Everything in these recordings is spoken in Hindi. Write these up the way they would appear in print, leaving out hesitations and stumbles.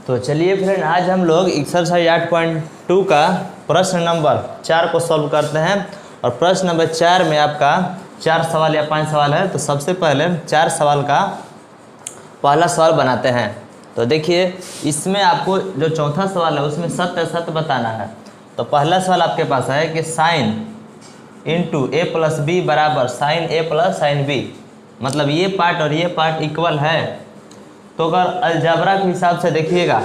तो चलिए फ्रेंड, आज हम लोग एक्सरसाइज 8.2 का प्रश्न नंबर 4 को सॉल्व करते हैं। और प्रश्न नंबर 4 में आपका 4 सवाल या 5 सवाल है। तो सबसे पहले 4 सवाल का पहला सवाल बनाते हैं। तो देखिए, इसमें आपको जो चौथा सवाल है उसमें सत्य असत्य बताना है। तो पहला सवाल आपके पास है कि साइन इंटू ए प्लस बी बराबर साइन ए प्लस साइन बी, मतलब ये पार्ट और ये पार्ट इक्वल है। तो अगर अलजेब्रा के हिसाब से देखिएगा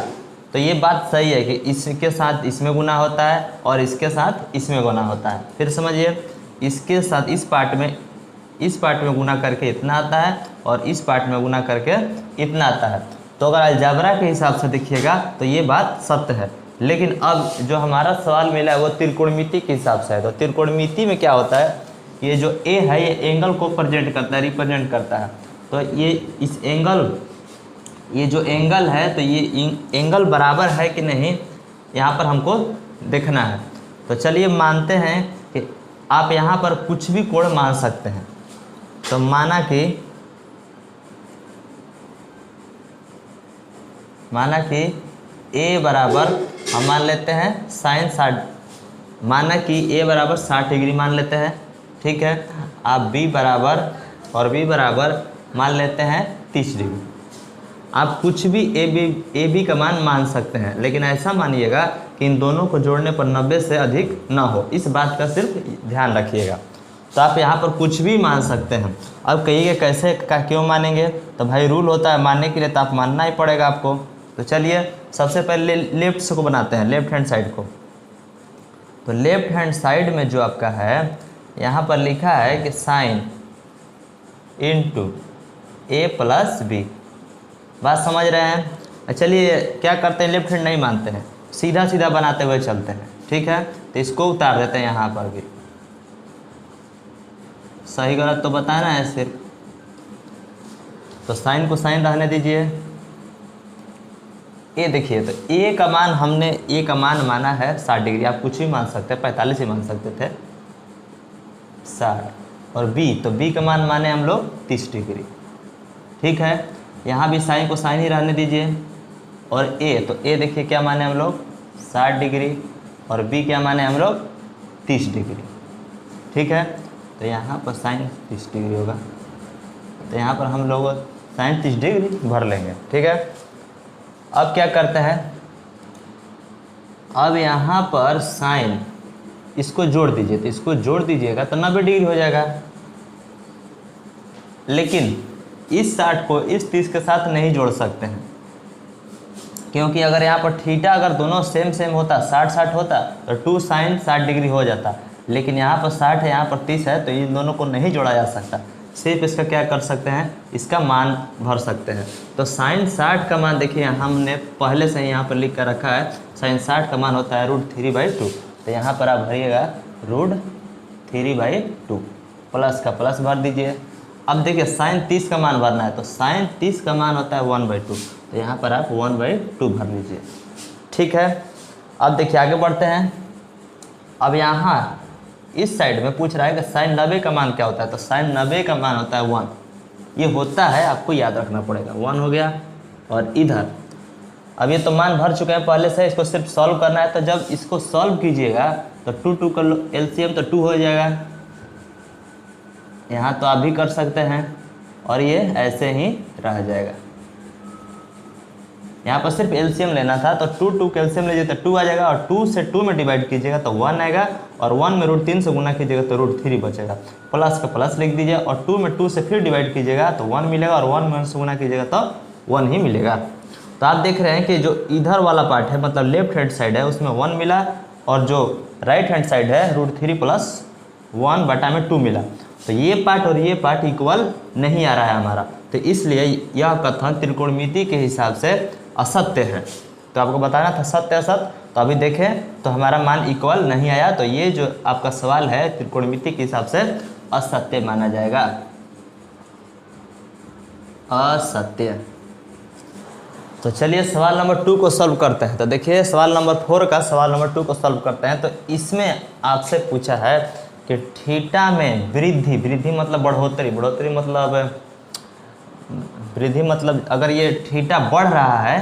तो ये बात सही है कि इसके साथ इसमें गुना होता है और इसके साथ इसमें गुना होता है। फिर समझिए, इसके साथ इस पार्ट में गुना करके इतना आता है और इस पार्ट में गुना करके इतना आता है। तो अगर अलजेब्रा के हिसाब से देखिएगा तो ये बात सत्य है। लेकिन अब जो हमारा सवाल मिला है वो त्रिकोणमिति के हिसाब से है। तो त्रिकोणमिति में क्या होता है, ये जो ए है ये एंगल को रिप्रेजेंट करता है। तो ये इस एंगल, ये जो एंगल है तो ये एंगल बराबर है कि नहीं, यहाँ पर हमको देखना है। तो चलिए मानते हैं कि आप यहाँ पर कुछ भी कोण मान सकते हैं। तो माना कि ए बराबर हम मान लेते हैं साइन 60, माना कि ए बराबर 60 डिग्री मान लेते हैं, ठीक है। आप बी बराबर मान लेते हैं 30 डिग्री। आप कुछ भी ए बी का मान मान सकते हैं, लेकिन ऐसा मानिएगा कि इन दोनों को जोड़ने पर 90 से अधिक ना हो। इस बात का सिर्फ ध्यान रखिएगा। तो आप यहाँ पर कुछ भी मान सकते हैं। अब कहिएगा कैसे क्यों मानेंगे, तो भाई रूल होता है मानने के लिए, तो आप मानना ही पड़ेगा आपको। तो चलिए सबसे पहले लेफ्ट से को बनाते हैं, लेफ्ट हैंड साइड को। तो लेफ्ट हैंड साइड में जो आपका है यहाँ पर लिखा है कि साइन इंटू ए प्लस बी, बात समझ रहे हैं। चलिए क्या करते हैं, लेफ्ट हैंड नहीं मानते हैं, सीधा सीधा बनाते हुए चलते हैं, ठीक है। तो इसको उतार देते हैं यहाँ पर भी, सही गलत तो बताना है सिर्फ। तो साइन को साइन रहने दीजिए। ए देखिए, तो ए का मान हमने ए का मान माना है 60 डिग्री। आप कुछ भी मान सकते हैं, 45 ही मान सकते थे, 60। और बी, तो बी का मान माने हम लोग 30 डिग्री, ठीक है। यहाँ भी साइन को साइन ही रहने दीजिए। और ए, तो ए देखिए क्या माने हम लोग 60 डिग्री और बी क्या माने हम लोग 30 डिग्री, ठीक है। तो यहाँ पर साइन 30 डिग्री होगा, तो यहाँ पर हम लोग साइन 30 डिग्री भर लेंगे, ठीक है। अब क्या करते हैं, अब यहाँ पर साइन इसको जोड़ दीजिए। तो इसको जोड़ दीजिएगा तो 90 डिग्री हो जाएगा। लेकिन इस 60 को इस 30 के साथ नहीं जोड़ सकते हैं, क्योंकि अगर यहाँ पर थीटा अगर दोनों सेम होता, 60-60 होता, तो 2 साइन 60 डिग्री हो जाता। लेकिन यहाँ पर 60 है, यहाँ पर 30 है, तो इन दोनों को नहीं जोड़ा जा सकता। सिर्फ इसका क्या कर सकते हैं, इसका मान भर सकते हैं। तो साइन 60 का मान देखिए हमने पहले से यहाँ पर लिख कर रखा है। साइन 60 का मान होता है √3/2। तो यहाँ पर आप भरिएगा √3/2, प्लस का प्लस भर दीजिए। अब देखिए साइन 30 का मान भरना है, तो साइन 30 का मान होता है 1/2। तो यहाँ पर आप 1/2 भर लीजिए, ठीक है। अब देखिए आगे बढ़ते हैं। अब यहाँ इस साइड में पूछ रहा है कि साइन 90 का मान क्या होता है। तो साइन 90 का मान होता है 1। ये होता है, आपको याद रखना पड़ेगा, 1 हो गया। और इधर अब ये तो मान भर चुके हैं पहले से, इसको सिर्फ सॉल्व करना है। तो जब इसको सॉल्व कीजिएगा तो 2 का LCM तो 2 हो जाएगा। यहाँ तो आप भी कर सकते हैं और ये ऐसे ही रह जाएगा। यहाँ पर सिर्फ LCM लेना था, तो 2 का LCM लीजिए तो 2 आ जाएगा। और 2 से 2 में डिवाइड कीजिएगा तो 1 आएगा। और 1 में √3 से गुना कीजिएगा तो √3 बचेगा। प्लस का प्लस लिख दीजिए और 2 में 2 से फिर डिवाइड कीजिएगा तो 1 मिलेगा। और 1 में से गुना कीजिएगा तो 1 ही मिलेगा। तो आप देख रहे हैं कि जो इधर वाला पार्ट है, मतलब लेफ्ट हैंड साइड है, उसमें 1 मिला। और जो राइट हैंड साइड है √3 + 1/2 मिला। तो ये पार्ट और ये पार्ट इक्वल नहीं आ रहा है हमारा। तो इसलिए यह कथन त्रिकोणमिति के हिसाब से असत्य है। तो आपको बताना था सत्य असत्य। तो अभी देखें तो हमारा मान इक्वल नहीं आया। तो ये जो आपका सवाल है त्रिकोणमिति के हिसाब से असत्य माना जाएगा, असत्य। तो चलिए सवाल नंबर 2 को सॉल्व करते हैं। तो देखिए सवाल नंबर 4 का सवाल नंबर 2 को सॉल्व करते हैं। तो इसमें आपसे पूछा है कि थीटा में वृद्धि मतलब बढ़ोतरी मतलब वृद्धि मतलब अगर ये थीटा बढ़ रहा है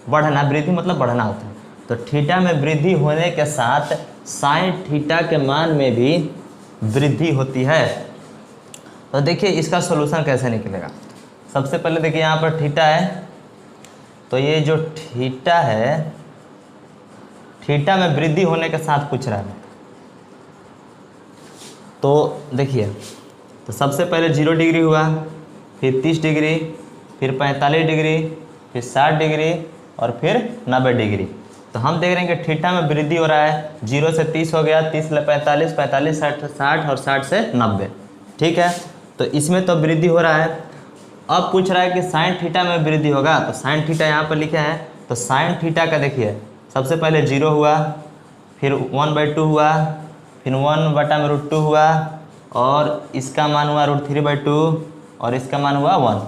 बढ़ना, वृद्धि मतलब बढ़ना होता है। तो थीटा में वृद्धि होने के साथ साइन थीटा के मान में भी वृद्धि होती है। तो देखिए इसका सोल्यूशन कैसे निकलेगा। सबसे पहले देखिए यहाँ पर थीटा है, तो ये जो थीटा है, थीटा में वृद्धि होने के साथ पूछ रहा है। तो देखिए, तो सबसे पहले 0 डिग्री हुआ, फिर 30 डिग्री, फिर 45 डिग्री, फिर 60 डिग्री और फिर 90 डिग्री। तो हम देख रहे हैं कि थीटा में वृद्धि हो रहा है। 0 से 30 हो गया, 30 से 45, 45 से 60 और 60 से 90। ठीक है, तो इसमें तो वृद्धि हो रहा है। अब पूछ रहा है कि साइन थीटा में वृद्धि होगा, तो साइन थीटा यहाँ पर लिखे हैं। तो साइन थीटा का देखिए, सबसे पहले 0 हुआ, फिर 1/2 हुआ, फिर 1/√2 हुआ, और इसका मान हुआ √3/2 और इसका मान हुआ 1।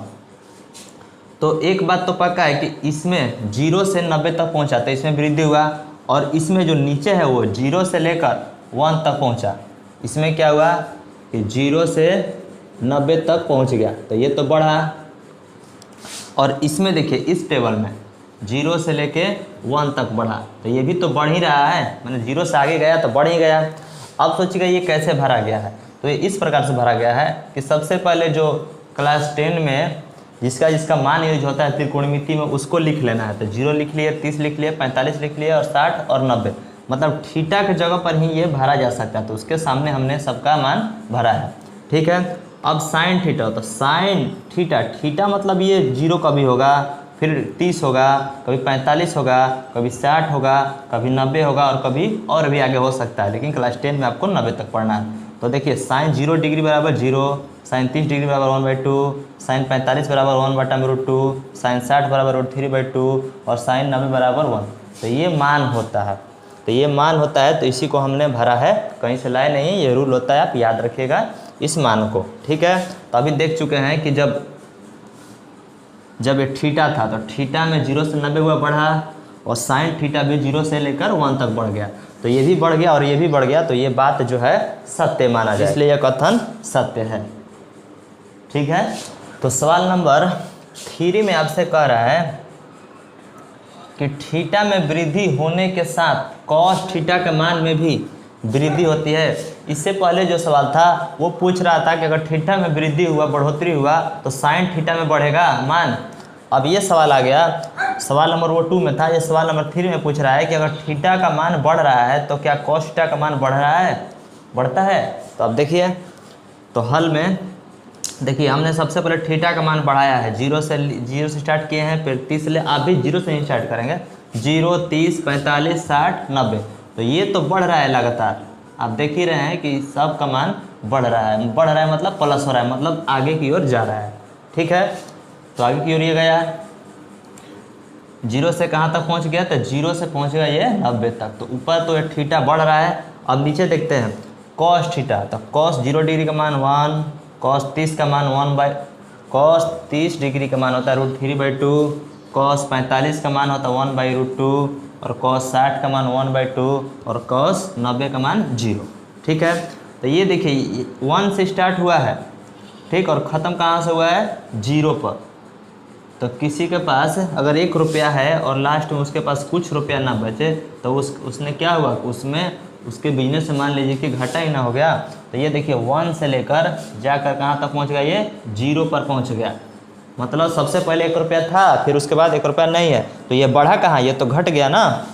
तो एक बात तो पक्का है कि इसमें 0 से 90 तक पहुंचा, तो इसमें वृद्धि हुआ। और इसमें जो नीचे है वो 0 से लेकर 1 तक पहुंचा, इसमें क्या हुआ कि 0 से 90 तक पहुंच गया, तो ये तो बढ़ा। और इसमें देखिए इस टेबल में 0 से लेके 1 तक बढ़ा, तो ये भी तो बढ़ ही रहा है, मैंने 0 से आगे गया तो बढ़ ही गया। अब सोचिएगा ये कैसे भरा गया है। तो ये इस प्रकार से भरा गया है कि सबसे पहले जो क्लास 10 में जिसका मान यूज होता है त्रिकोणमिति में, उसको लिख लेना है। तो 0 लिख लिए, 30 लिख लिए, 45 लिख लिए और 60 और 90, मतलब थीटा के जगह पर ही ये भरा जा सकता है। तो उसके सामने हमने सबका मान भरा है। ठीक है, अब साइन थीटा, तो साइन थीटा, थीटा मतलब ये 0 कभी होगा, फिर 30 होगा, कभी 45 होगा, कभी 60 होगा, कभी 90 होगा और कभी और भी आगे हो सकता है, लेकिन क्लास 10 में आपको 90 तक पढ़ना है। तो देखिए साइन 0 डिग्री बराबर 0, साइन 30 डिग्री बराबर 1/2, साइन 45 बराबर 1/√2, साइन 60 बराबर √3/2 और साइन 90 बराबर 1। तो ये मान होता है, तो ये मान होता है, तो इसी को हमने भरा है, कहीं से लाए नहीं, ये रूल होता है, आप याद रखिएगा इस मान को। ठीक है, तो अभी देख चुके हैं कि जब ये थीटा था तो थीटा में 0 से 90 हुआ बढ़ा, और साइन थीटा भी 0 से लेकर 1 तक बढ़ गया, तो ये भी बढ़ गया और ये भी बढ़ गया, तो ये बात जो है सत्य माना जाए, इसलिए यह कथन सत्य है। ठीक है, तो सवाल नंबर 3 में आपसे कह रहा है कि थीटा में वृद्धि होने के साथ कॉस थीटा के मान में भी वृद्धि होती है। इससे पहले जो सवाल था वो पूछ रहा था कि अगर थीटा में वृद्धि हुआ, बढ़ोतरी हुआ, तो साइन थीटा में बढ़ेगा मान। अब ये सवाल आ गया, सवाल नंबर 2 में था, ये सवाल नंबर 3 में पूछ रहा है कि अगर थीटा का मान बढ़ रहा है तो क्या कॉस थीटा का मान बढ़ रहा है, बढ़ता है। तो अब देखिए, तो हल में देखिए हमने सबसे पहले थीटा का मान बढ़ाया है, 0 से स्टार्ट किए हैं, फिर 30 ले, आप भी 0 से ही स्टार्ट करेंगे, 0, 30, 45, 60, 90। तो ये तो बढ़ रहा है लगातार, आप देख ही रहे हैं कि सब का मान बढ़ रहा है मतलब प्लस हो रहा है, मतलब आगे की ओर जा रहा है। ठीक है, तो आगे की ओर ये गया, 0 से कहाँ तक पहुँच गया, तो 0 से पहुँच गया ये 90 तक। तो ऊपर तो ये थीटा बढ़ रहा है। अब नीचे देखते हैं कॉस थीटा, तो कॉस 0 डिग्री का मान 1, कॉस 30 का मान कॉस 30 डिग्री का मान होता है √3/2, कॉस 45 का मान होता है 1/√2 और कॉस 60 का मान 1/2 और कॉस 90 का मान 0। ठीक है, तो ये देखिए 1 से स्टार्ट हुआ है, ठीक, और ख़त्म कहाँ से हुआ है, 0 पर। तो किसी के पास अगर 1 रुपया है और लास्ट में उसके पास कुछ रुपया ना बचे, तो उसने क्या हुआ, उसमें उसके बिजनेस से मान लीजिए कि घाटा ही ना हो गया। तो ये देखिए 1 से लेकर जाकर कहाँ तक पहुँच गया, ये 0 पर पहुँच गया। मतलब सबसे पहले 1 रुपया था, फिर उसके बाद 1 रुपया नहीं है, तो ये बढ़ा कहाँ, ये तो घट गया ना।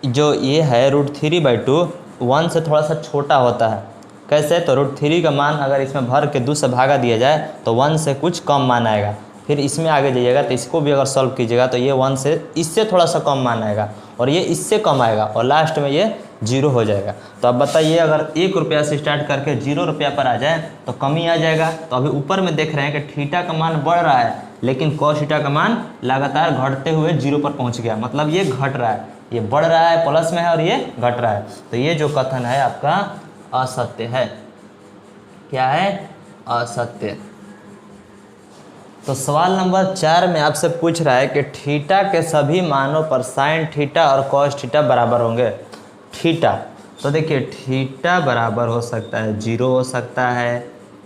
जो ये है √3/2 1 से थोड़ा सा छोटा होता है। कैसे, तो √3 का मान अगर इसमें भर के 2 से भागा दिया जाए तो 1 से कुछ कम मान आएगा। फिर इसमें आगे जाइएगा तो इसको भी अगर सॉल्व कीजिएगा तो ये 1 से इससे थोड़ा सा कम मान आएगा और ये इससे कम आएगा और लास्ट में ये 0 हो जाएगा। तो अब बताइए, अगर 1 रुपया से स्टार्ट करके 0 रुपया पर आ जाए तो कमी आ जाएगा। तो अभी ऊपर में देख रहे हैं कि थीटा का मान बढ़ रहा है, लेकिन कॉस थीटा का मान लगातार घटते हुए 0 पर पहुँच गया, मतलब ये घट रहा है, ये बढ़ रहा है प्लस में है और ये घट रहा है। तो ये जो कथन है आपका असत्य है। क्या है, असत्य। तो सवाल नंबर 4 में आपसे पूछ रहा है कि थीटा के सभी मानों पर साइन थीटा और कॉस थीटा बराबर होंगे। थीटा, तो देखिए थीटा बराबर हो सकता है 0 हो सकता है,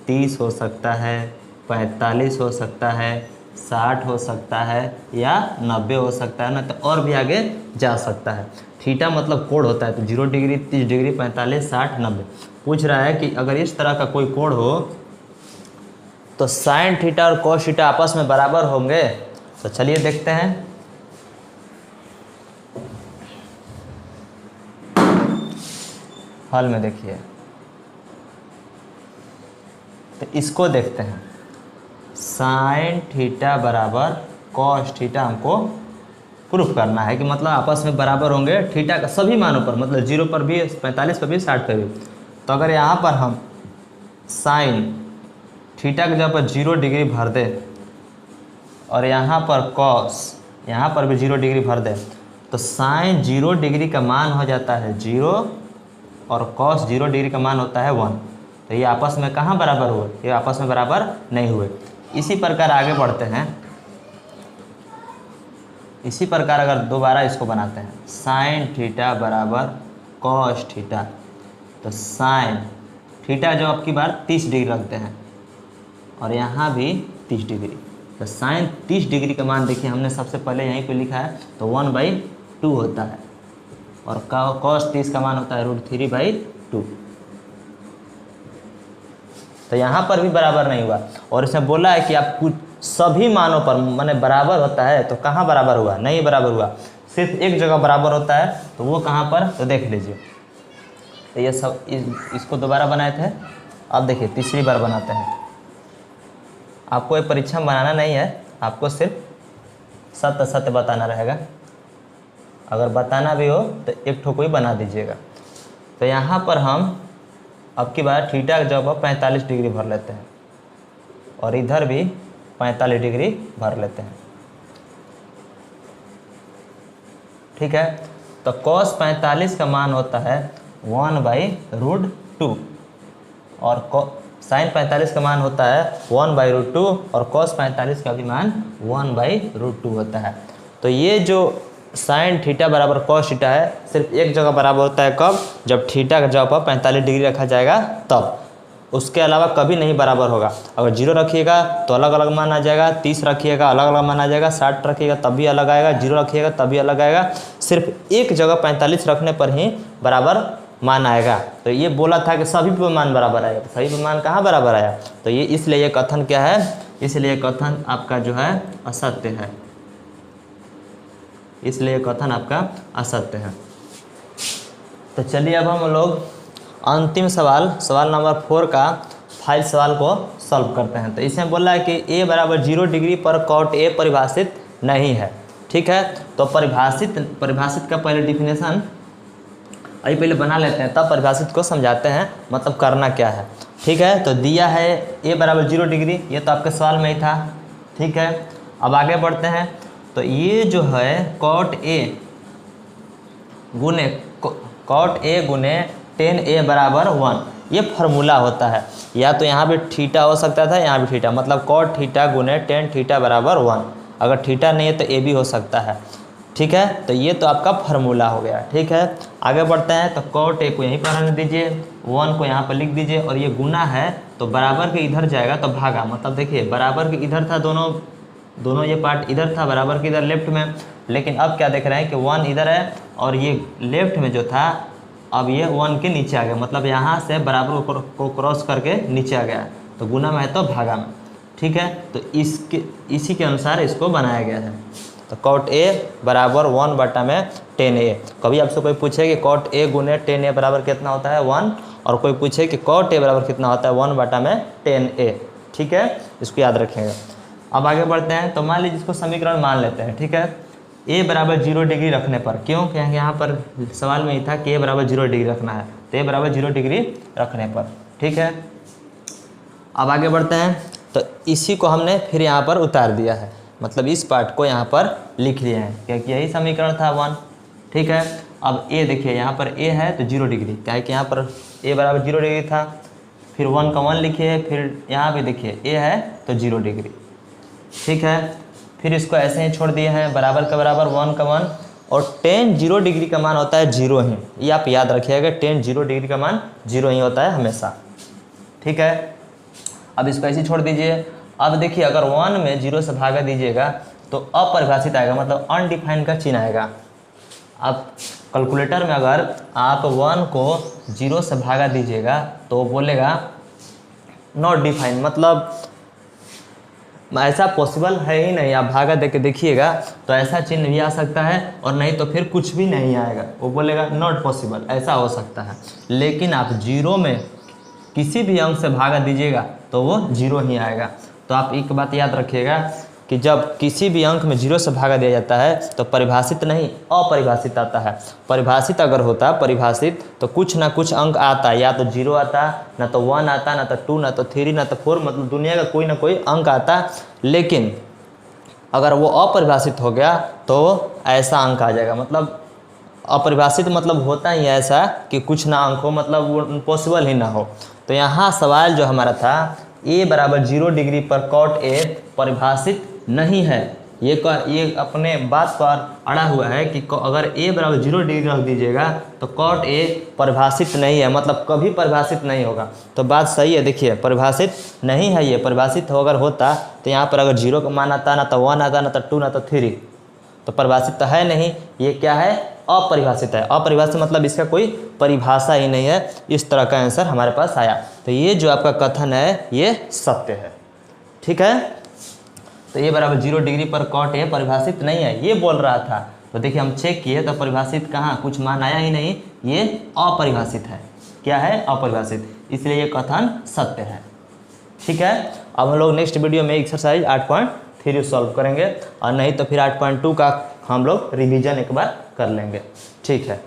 30 हो सकता है, 45 हो सकता है, 60 हो सकता है या 90 हो सकता है ना, तो और भी आगे जा सकता है। थीटा मतलब कोण होता है, तो 0 डिग्री, 30 डिग्री, 45, 60, 90। पूछ रहा है कि अगर इस तरह का कोई कोण हो तो साइन थीटा और कॉस थीटा आपस में बराबर होंगे। तो चलिए देखते हैं। हल में देखिए, तो इसको देखते हैं। साइन थीटा बराबर कॉस थीटा हमको प्रूफ करना है कि मतलब आपस में बराबर होंगे थीटा का सभी मानों पर, मतलब 0 पर भी, 45 पर भी, 60 पर भी। तो अगर यहाँ पर हम साइन थीटा की जगह पर 0 डिग्री भर दे और यहाँ पर कॉस, यहाँ पर भी 0 डिग्री भर दे, तो साइन 0 डिग्री का मान हो जाता है 0 और कॉस 0 डिग्री का मान होता है 1। तो ये आपस में कहाँ बराबर हुए? ये आपस में बराबर नहीं हुए। इसी प्रकार आगे बढ़ते हैं। इसी प्रकार अगर दोबारा इसको बनाते हैं, साइन थीटा बराबर कॉस थीटा, तो साइन थीटा जो आपकी बार 30 डिग्री रखते हैं और यहाँ भी 30 डिग्री, तो साइन 30 डिग्री का मान देखिए हमने सबसे पहले यहीं पे लिखा है, तो 1/2 होता है और कॉस 30 का मान होता है √3/2। तो यहाँ पर भी बराबर नहीं हुआ और इसमें बोला है कि आप कुछ सभी मानों पर माने बराबर होता है, तो कहाँ बराबर हुआ? नहीं बराबर हुआ, सिर्फ एक जगह बराबर होता है, तो वो कहाँ पर? तो देख लीजिए। तो ये सब इसको दोबारा बनाए थे, अब देखिए तीसरी बार बनाते हैं। आपको ये परीक्षा में बनाना नहीं है, आपको सिर्फ सत्य सत्य बताना रहेगा। अगर बताना भी हो तो एक ठो कोई बना दीजिएगा। तो यहाँ पर हम अब की बार थीटा की जगह 45 डिग्री भर लेते हैं और इधर भी 45 डिग्री भर लेते हैं। ठीक है, तो cos 45 का मान होता है 1/√2 और साइन 45 का मान होता है 1/√2 और cos 45 का भी मान 1/√2 होता है। तो ये जो साइन थीटा बराबर कॉस थीटा है, सिर्फ एक जगह बराबर होता है, कब? जब थीटा का जगह पर 45 डिग्री रखा जाएगा तब। उसके अलावा कभी नहीं बराबर होगा। अगर 0 रखिएगा तो अलग अलग मान आ जाएगा, 30 रखिएगा अलग अलग मान आ जाएगा, 60 रखिएगा तब भी अलग आएगा, 0 रखिएगा तब भी अलग आएगा। सिर्फ एक जगह 45 रखने पर ही बराबर मान आएगा। तो ये बोला था कि सभी पे मान बराबर आएगा, तो सभी पे मान कहाँ बराबर आया? तो ये इसलिए ये कथन क्या है? इसलिए कथन आपका जो है असत्य है, इसलिए कथन आपका असत्य है। तो चलिए अब हम लोग अंतिम सवाल नंबर 4 का 5 सवाल को सॉल्व करते हैं। तो इसमें बोला है कि a बराबर 0 डिग्री पर कॉट a परिभाषित नहीं है। ठीक है, तो परिभाषित का पहले डिफिनेशन अभी पहले बना लेते हैं, तब परिभाषित को समझाते हैं मतलब करना क्या है। ठीक है, तो दिया है a बराबर 0 डिग्री, ये तो आपके सवाल में ही था। ठीक है, अब आगे बढ़ते हैं। तो ये जो है कॉट a गुने tan a बराबर 1, ये फार्मूला होता है। या तो यहाँ भी थीटा हो सकता था, यहाँ भी थीटा, मतलब कॉट थीटा गुने tan थीटा बराबर 1। अगर थीटा नहीं है तो a भी हो सकता है। ठीक है, तो ये तो आपका फार्मूला हो गया। ठीक है, आगे बढ़ते हैं। तो कॉट a को यहीं पर रहने दीजिए, 1 को यहाँ पर लिख दीजिए और ये गुना है तो बराबर के इधर जाएगा तो भागा, मतलब देखिए बराबर के इधर था, दोनों ये पार्ट इधर था, बराबर के इधर लेफ्ट में। लेकिन अब क्या देख रहे हैं कि 1 इधर है और ये लेफ्ट में जो था अब ये 1 के नीचे आ गया, मतलब यहाँ से बराबर को क्रॉस करके नीचे आ गया, तो गुना में है तो भागा में। ठीक है, तो इसी के अनुसार इसको बनाया गया है। तो कॉट a बराबर 1/tan a। कभी आपसे कोई पूछे कि कॉट a गुने tan a बराबर कितना होता है 1, और कोई पूछे कि कॉट a बराबर कितना होता है 1/tan a। ठीक है, इसको याद रखिएगा। अब आगे बढ़ते हैं। तो मान लीजिए इसको समीकरण मान लेते हैं। ठीक है, a बराबर 0 डिग्री रखने पर, क्यों? क्योंकि यहाँ पर सवाल में ही था कि a बराबर 0 डिग्री रखना है, तो a बराबर 0 डिग्री रखने पर। ठीक है, अब आगे बढ़ते हैं। तो इसी को हमने फिर यहाँ पर उतार दिया है, मतलब इस पार्ट को यहाँ पर लिख लिए हैं क्योंकि यही समीकरण था 1। ठीक है, अब a देखिए यहाँ पर a है तो 0 डिग्री, क्या है कि यहाँ पर a बराबर 0 डिग्री था, फिर 1 का 1 लिखिए, फिर यहाँ पे देखिए a है तो 0 डिग्री। ठीक है, फिर इसको ऐसे ही छोड़ दिए हैं, बराबर का बराबर 1 का 1, और tan 0 डिग्री का मान होता है 0 ही, ये आप याद रखिएगा, tan 0 डिग्री का मान 0 ही होता है हमेशा। ठीक है, अब इसको ऐसे ही छोड़ दीजिए। अब देखिए अगर 1 में 0 से भागा दीजिएगा तो अपरिभाषित आएगा, मतलब अनडिफाइंड का चिन्ह आएगा। अब कैलकुलेटर में अगर आप 1 को 0 से भागा दीजिएगा तो बोलेगा नॉट डिफाइंड, मतलब ऐसा पॉसिबल है ही नहीं। आप भागा दे के देखिएगा तो ऐसा चिन्ह भी आ सकता है और नहीं तो फिर कुछ भी नहीं आएगा, वो बोलेगा नॉट पॉसिबल, ऐसा हो सकता है। लेकिन आप 0 में किसी भी अंक से भागा दीजिएगा तो वो 0 ही आएगा। तो आप एक बात याद रखिएगा कि जब किसी भी अंक में 0 से भागा दिया जाता है तो परिभाषित नहीं अपरिभाषित आता है। परिभाषित अगर होता परिभाषित तो कुछ ना कुछ अंक आता, या तो 0 आता, ना तो 1 आता, ना तो 2, ना तो 3, ना तो 4, मतलब दुनिया का कोई ना कोई अंक आता। लेकिन अगर वो अपरिभाषित हो गया तो ऐसा अंक आ जाएगा, मतलब अपरिभाषित मतलब होता ही ऐसा कि कुछ ना अंक हो, मतलब वो पॉसिबल ही ना हो। तो यहाँ सवाल जो हमारा था a बराबर 0 डिग्री पर कॉट a परिभाषित नहीं है। ये अपने बात पर अड़ा हुआ है कि अगर a बराबर 0 डिग्री रख दीजिएगा तो कॉट a परिभाषित नहीं है, मतलब कभी परिभाषित नहीं होगा। तो बात सही है, देखिए परिभाषित नहीं है ये। परिभाषित अगर होता तो यहाँ पर अगर 0 का मान आता, ना तो 1 आता, ना तो 2, ना तो 3, तो परिभाषित तो है नहीं। ये क्या है? अपरिभाषित है। अपरिभाषित मतलब इसका कोई परिभाषा ही नहीं है। इस तरह का आंसर हमारे पास आया। तो ये जो आपका कथन है ये सत्य है, ठीक है। तो ये बराबर 0 डिग्री पर कॉट ए परिभाषित नहीं है, ये बोल रहा था। तो देखिए हम चेक किए तो परिभाषित कहाँ, कुछ मान आया ही नहीं, ये अपरिभाषित है। क्या है? अपरिभाषित, इसलिए ये कथन सत्य है, ठीक है। अब हम लोग नेक्स्ट वीडियो में एक्सरसाइज 8.3 सॉल्व करेंगे, और नहीं तो फिर 8.2 का हम लोग रिवीजन एक बार कर लेंगे, ठीक है।